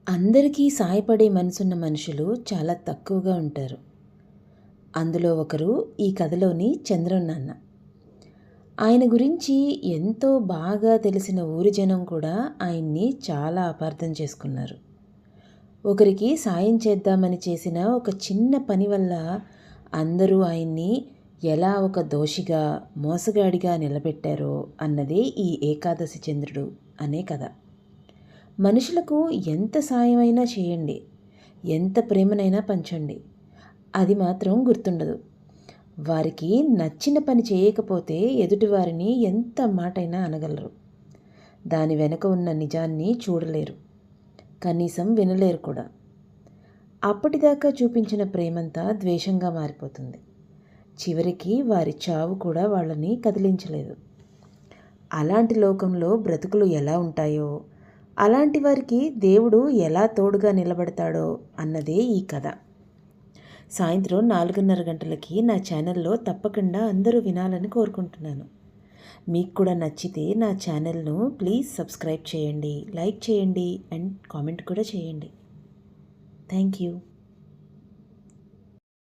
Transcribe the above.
అందరికీ సాయపడే మనసున్న మనుషులు చాలా తక్కువగా ఉంటారు. అందులో ఒకరు ఈ కథలోని చంద్రం నాన్న. ఆయన గురించి ఎంతో బాగా తెలిసిన ఊరి జనం కూడా ఆయన్ని చాలా అపార్థం చేసుకున్నారు. ఒకరికి సాయం చేద్దామని చేసిన ఒక చిన్న పని వల్ల అందరూ ఆయన్ని ఎలా ఒక దోషిగా, మోసగాడిగా నిలబెట్టారో అన్నదే ఈ ఏకాదశి చంద్రుడు అనే కథ. మనుషులకు ఎంత సాయమైనా చేయండి, ఎంత ప్రేమనైనా పంచండి, అది మాత్రం గుర్తుండదు. వారికి నచ్చిన పని చేయకపోతే ఎదుటివారిని ఎంత మాటైనా అనగలరు. దాని వెనుక ఉన్న నిజాన్ని చూడలేరు, కనీసం వినలేరు కూడా. అప్పటిదాకా చూపించిన ప్రేమంతా ద్వేషంగా మారిపోతుంది. చివరికి వారి చావు కూడా వాళ్ళని కదిలించలేదు. అలాంటి లోకంలో బ్రతుకులు ఎలా ఉంటాయో, అలాంటి వారికి దేవుడు ఎలా తోడుగా నిలబడతాడో అన్నదే ఈ కథ. సాయంత్రం 4:30 గంటలకి నా ఛానల్లో తప్పకుండా అందరూ వినాలని కోరుకుంటున్నాను. మీకు కూడా నచ్చితే నా ఛానల్ను ప్లీజ్ సబ్స్క్రైబ్ చేయండి, లైక్ చేయండి అండ్ కామెంట్ కూడా చేయండి. Thank you.